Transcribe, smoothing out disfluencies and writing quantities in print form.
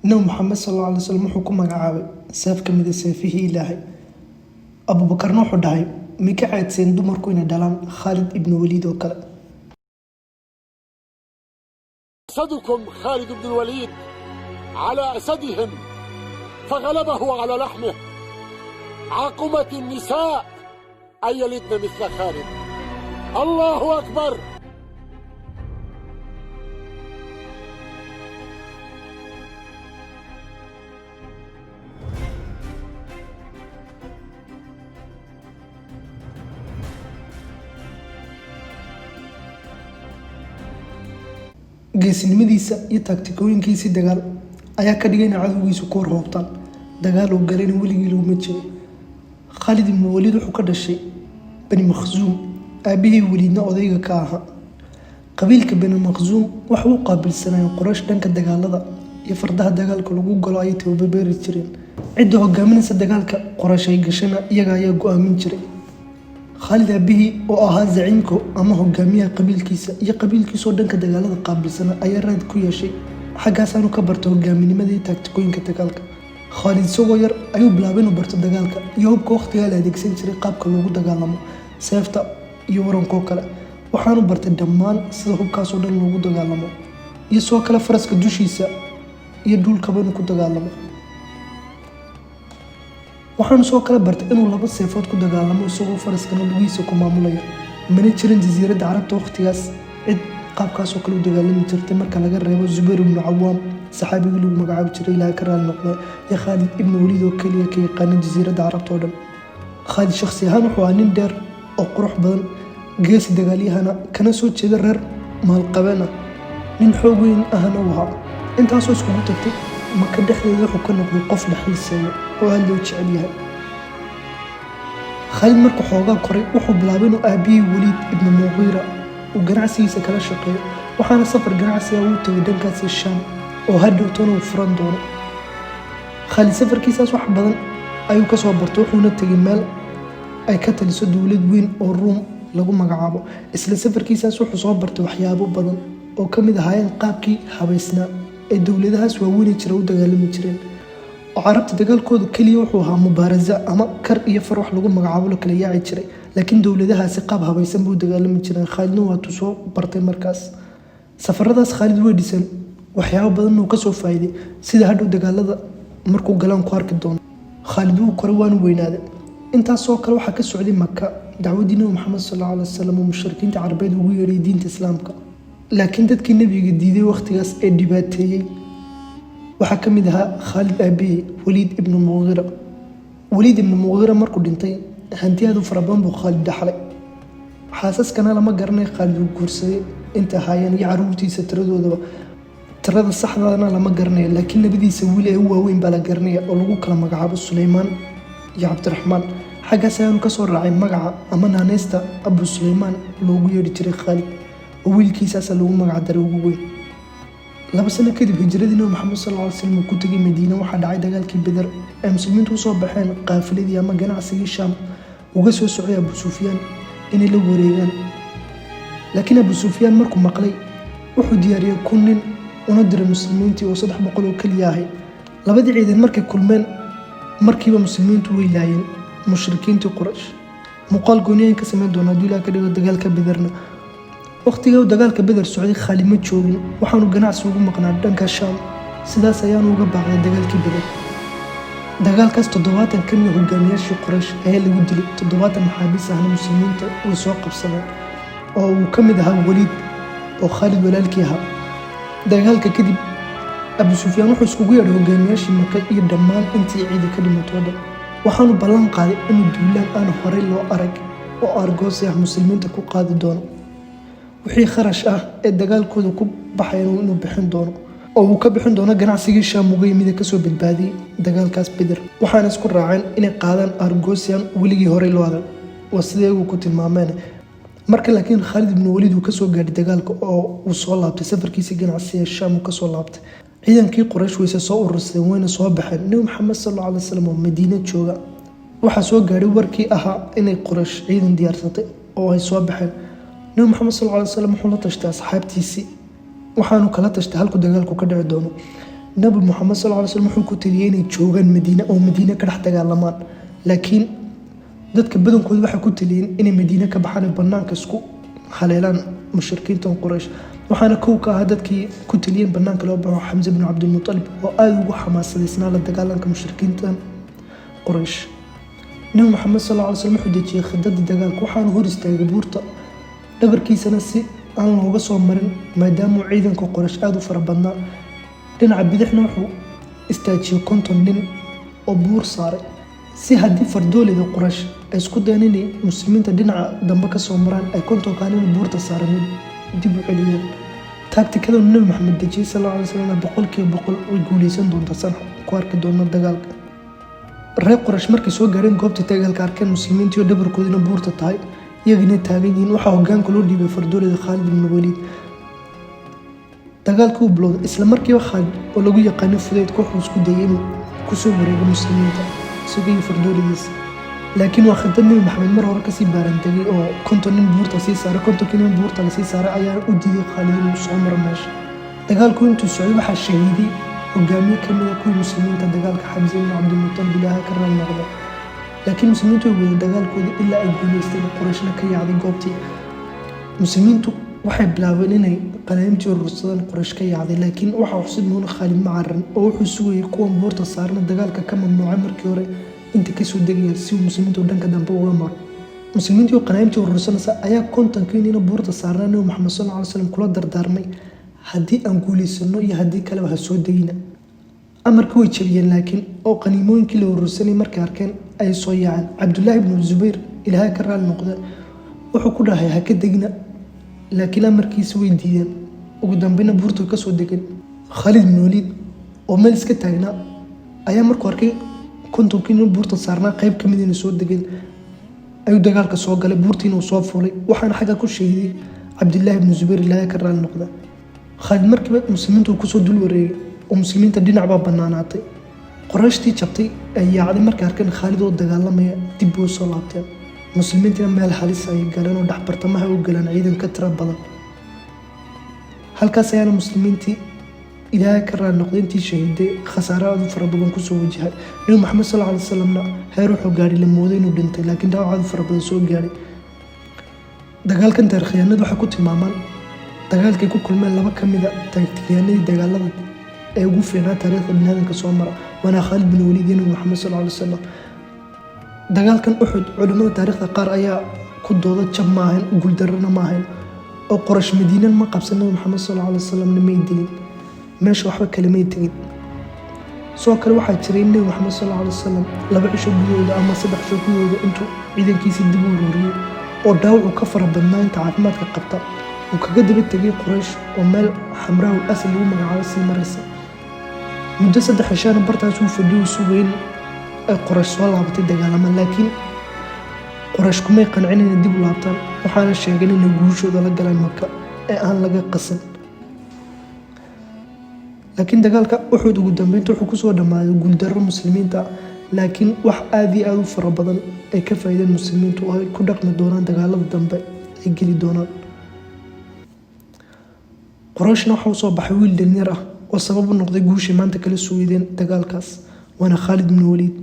nabi maxamed sallallahu alayhi wasallam wuxuu ku magacaabay seef ka mid ah seefihii ilaahay. abubakarna wuxuu dhahay mika caadsan dumarku inay dhalaan Khalid ibn Walid oo kale. أسدكم خالد بن الوليد على أسدهم فغلبه على لحمه. عقمت النساء أن يلدن مثل خالد. الله أكبر. geesinimadiisa iyo taktikooyinkiisa dagaal ayaa ka dhigay in cadowgiisu ku horhoobtaan dagaal oo galeen weligii laguma jiro. Khalid ibn Walid wuxuu ka dhashay Bani Makhzum, aabihii Walidna odayga ka ahaa. qabiilka Bani Makhzum waxa uu qaabilsanaa Quraysh dhanka dagaalada iyo fardaha dagaalka lagu galo ay tababar jireen. cidda hogaaminaysa dagaalka Quraysh ay gashana iyaga ayaa go'aamin jiray. Khalid aabihii oo ahaa zaciimka ama hogaamiyaha qabiilkiisa iyo qabiilkiisa oo dhanka dagaalada qaabilsana ayaa raad ku yeeshay xaggaas aanu ka barto hogaaminimada iyo taktikooyinka dagaalka. Khalid isagoo yar ayuu bilaabay inuu barto dagaalka iyo hubka waqtigaa la adeegsan jiray qaabka loogu dagaalamo seefta iyo warankoo kale. waxaanu bartay dhammaan sida hubkaas oo dhan loogu dagaalamo iyo soo kale faraska dushiisa iyo dhulkaba inuu ku dagaalamo. waxaanu soo kale bartay inuu laba seefood ku dagaalamo isagoo faraskana lugihiisa ku maamulaya. mana jirin jasiiradda carabta waqtigaas cid qaabkaas oo kale u dagaalami jirtay marka laga reebo Zubayr ibn Awwam saxaabigii lagu magacaabi jiray Ilaahay ka raali noqday iyo Khalid ibn Walid oo kaliya ka yaqaanay jasiiradda carabta oo dhan. Khalid shakhsi ahaan wuxuu ahaa nin dheer oo qurux badan, geesi dagaalyahana kana soo jeeda reer maalqabeena, nin xoog weyn ahna u ahaa. intaasoo iskugu tagtay maka dhexdeeda wuxuu ka noqday qof dhaxalseeyo oo aad loo jecel yahay. Khalid markuu xoogaa koray wuxuu bilaabay inuu aabihii Walid ibn Mughira uu ganacsigiisa kala shaqeeyo, waxaana safar ganacsiga uu tagay dhankaas Shaam oo hadhowtana uu furan doono. Khalid safarkiisaas wax badan ayuu ka soo bartay, wuxuuna tagay meel ay ka taliso dowlad weyn oo Ruum lagu magacaabo. isla safarkiisaas wuxuu soo bartay waxyaabo badan oo ka mid ahaayeen qaabkii habaysnaa ee dowladahaas waaweyn jira u dagaalami jireen. oo carabta dagaalkoodu kaliya wuxuu ahaa mubaaraza ama kar iyo far wax lagu magacaabo la kala yaaci jiray, laakiin dowladahaasi qaab habaysan buu dagaalami jiray. Khalidna waa tuu soo bartay markaas. safaradaas Khalid way dhisan waxyaabo badan oo ka soo faa'iiday sida hadhow dagaalada markuu galaan ku arki doono. Khalid wuu koray waana weynaaday. intaasoo kale waxaa ka socday Maka dacwadii Nabi Maxamed sallallahu alayhi wasallam oo mushrikiinta Carbeed ugu yeeray diinta Islaamka, laakiin dadkii nabiga diiday waqtigaas ee dhibaateeyay waxaa ka mid ahaa Khalid aabihii Walid ibn Mughira. Walid ibn Mughira markuu dhintay hantiyaadu fara badan buu Khalid dhaxlay. xaasaskana lama garanay Khalid uu guursaday inta ahaayeen iyo caruurtiisa tiradoodaba. tirada saxdaana lama garanayo, laakiin labadiisa wiil ee waaweyn baa la garanaya oo lagu kala magacaabo Suleymaan iyo Cabdiraxmaan. xaggaas ayaanu ka soo raacay magaca ama naaneysta Abu Suleymaan loogu yeedhi jiray Khalid oo wiilkiisaas lagu magac daray ugu weyn. 2 sano kadib hijradii Nabi Maxamed sallallahu alayhi wasallam ku tagay Madiina waxaa dhacay dagaalkii Badr ee muslimiintu u soo baxeen qaafiladii ama ganacsigii Shaam uga soo socday Abu Sufyaan inay la wareegaan. laakiin Abu Sufyaan markuu maqlay wuxuu diyaariyay 1,000 nin una diray muslimiintii oo 300 oo kaliya ahay. labadii ciidan markay kulmeen markiiba muslimiintu way laayeen mushrikiintii Quraysh. muuqaal gooniyayn ka sameyn doona duulaa ka dhigo dagaalka Badrna. waqtiga uu dagaalka Badr socday Khalid ma joogin, waxaanu ganacsi ugu maqnaa dhanka Shaam. sidaas ayaanu uga baaqday dagaalkii Badr. dagaalkaas 70 ka mid ah hogaamiyaashii Quraysh ayaa lagu dilay, 70 maxaabiis ahna muslimiinta way soo qabsadeen oo uu ka mid ahaa Walid oo Khalid walaalkii ahaa. dagaalka kadib Abu Sufyaan wuxuu iskugu yeedhay hogaamiyaashii Maka iyo dhammaan intii ciidan ka dhimatay oo dhan, waxaanu ballan qaaday inuu duulaan aan horey loo arag oo argoosi ah muslimiinta ku qaadi doono. wixii kharash ah ee dagaalkooda ku baxayna inuu bixin doono oo uu ka bixin doono ganacsigii Shaam uga yimid ee kasoo badbaadiyay dagaalkaas Badr. waxaana isku raaceen inay qaadaan argoosiyan weligii horey loo arag, waa sidee uu ku tilmaameen. marka laakiin Khalid ibn Walid uu kasoo gaadhay dagaalka oo uu soo laabtay safarkiisii ganacsiga ee Shaam uu kasoo laabtay, ciidankii Quraysh way soo urursadeen wayna soo baxeen. Nabi Maxamed sallallahu alayhi wasallam oo Madiina jooga waxaa soo gaadhay warkii ahaa inay Quraysh ciidan diyaarsatay oo ay soo baxeen. Nabi Maxamed sallallahu alayhi wasallam wuxuu la tashtay asxaabtiisii waxaanu kala tashtay halku dagaalku ka dhici doono. nabi Muhammad sallallahu alayhi wasallam wuxuu ku taliyay inay joogaan Madiina oo Madiina ka dhex dagaalamaan laakiin dadka badankoodu waxay ku taliyeen inay Madiina ka baxaan banaanka isku haleelaan mushrikiinta Quraysh waxaana koow ka ah dadkii ku taliyeen banaanka loo baxo Xamza ibn Abdul Muttalib oo aad ugu xamaasadeysnaa la dagaalanka mushrikiinta Quraysh nabi Muhammad sallallahu alayhi wasallam wuxuu dejiyay khidada dagaalka waxaana hor istaagay buurta dhabarkiisana si aan looga soo marin maadaama ciidanka Quraysh aad u fara badnaa dhinaca bidixna wuxuu istaajiyay 50 nin oo buur saaray si haddii fardoolida Quraysh ay isku dayeen inay muslimiinta dhinaca dambe ka soo maraan ay 50 kaalin buurta saaran dib u celiyeen taktikada nabi Muhammad dejiyay sallallahu alayhi wasallam boqolkiiba boqol way guuleysan doontaa san ku arki doona dagaalka reer Quraysh markay soo gaareen goobta dagaalka arkeen muslimiinta iyo dhabarkoodina buurta tahay iyagina taagan yihiin waxa hoggaanka loo dhiibay fardoolida Khalid ibn Walid dagaalku bilowday isla markiiba Khalid oo lagu yaqaan fudeed wuxuu isku dayay inuu ku soo wareego muslimiinta sidii fardoolidiisa laakiin waa khidad nabi Muhammad mar hore ka sii baaran tagay oo 50 nin buurta sii saaray 50 nin buurta la sii saaray ayaa u diiday Khalid inuu soo maro meesha dagaalku intuu socday waxaa shahiiday hogaamiye ka mid ah kuwii muslimiinta dagaalka Xamza ibn Abdul Muttalib ilaahay ka raali noqday laakiin muslimiintu way wadeen dagaalkooda ilaa ay guuleysteen Qurayshna ka yaacday goobtii muslimiintu waxay bilaabeen inay qalayntii urursadaan Quraysh ka yaacday laakiin waxa xusid mudan Khalid ma caran oo wuxuu sugayay kuwan buurta saarna dagaalka ka mamnuucay markii hore inta ka soo degayay si muslimiintu dhanka dambe uga maro muslimiintu qalayntii urursanaysa ayaa kontankiina buurta saarna nabi Muhammad sallallahu alayhi wasallam kula dardaarmay haddii aan guuleysano iyo haddii kale waxa soo degina amarku way jabiyeen laakiin oo qaniimooyinkii la urursanay markay arkeen ay soo yaaceen Abdullah ibn Zubayr ilaahay ka raali noqday wuxuu ku dhahay ha ka degina laakiin amarkiisa way diideen ugu dambeeyna buurta ka soo degeen Khalid ibn Walid oo meel iska taagnaa ayaa markuu arkay kontonkiina buurta saarnaa qayb ka mid ah soo degeen ayuu dagaalka soo galay buurtiina uu soo fuulay waxaana xagga ku sheegay Abdullah ibn Zubayr ilaahay ka raali noqday Khalid markiiba muslimiintu ku soo dul wareegay oo muslimiinta dhinac ba banaanaatay Qurayshtii jabtay ay yaacday markay arkeen Khalid oo dagaalamaya dib u soo laabteen muslimiinta meel halis ay galeen oo dhaxbartamaha u galeen ciidan ka tira badan halkaas ayana muslimiintii ilaahay ka raali noqday intii shahiiday khasaaro aad u fara badan ku soo wajahay nabi Muhammad sallallahu alayhi wasallamna heer wuxuu gaaray la mooday inuu dhintay laakiin dhaawac aad u fara badan soo gaaray dagaalkan taariikhiyanadu waxa ku tilmaamaan dagaalkii ku kulmeen laba ka mid ah taariikhiyanadii dagaalada ee ugu fiicnaa taariikhda bini'aadamka soo mara waana Khalid ibn Walid iyo Muhammad sallallahu alayhi wasallam dagaalkan Uhud culimada taariikhda qaar ayaa ku dooda jab ma ahayn guuldarrana ma ahayn oo Quraysh Madiina ma qabsan Muhammad sallallahu alayhi wasallam ma dilin meesha waxba kale ma tegin soo kale waxaa jiray in Muhammad sallallahu alayhi wasallam laba cisho gudahooda ama saddex cisho gudahooda intuu ciidankiisa dib u ururiyay oo dhaawac ka fara badnaa inta caafimaadka qabta uu kaga daba tagay Quraysh oo meel xamraa oo asal lagu magacaabo si maraysa muddo 3 cisho bartaas uu fadhiyo suugayn Quraysh soo laabatay dagaalama laakiin Quraysh kuma qancin inay dib u laabtaan waxaana sheegay inay guushooda la galaan Makka ee aan laga qasan laakiin dagaalka Uhud ugu dambeyntii wuxuu ku soo dhamaaday guuldarro muslimiinta laakiin wax aad iyo aad u fara badan ay ka faa'iideen muslimiintu oo ay ku dhaqmi doonaan dagaalada dambe ay geli doonaan Qurayshna waxa uu soo baxay wiil dhalinyar ah oo sabab u noqday guusha maanta kala soo yeedeen dagaalkaas waana Khalid ibn Walid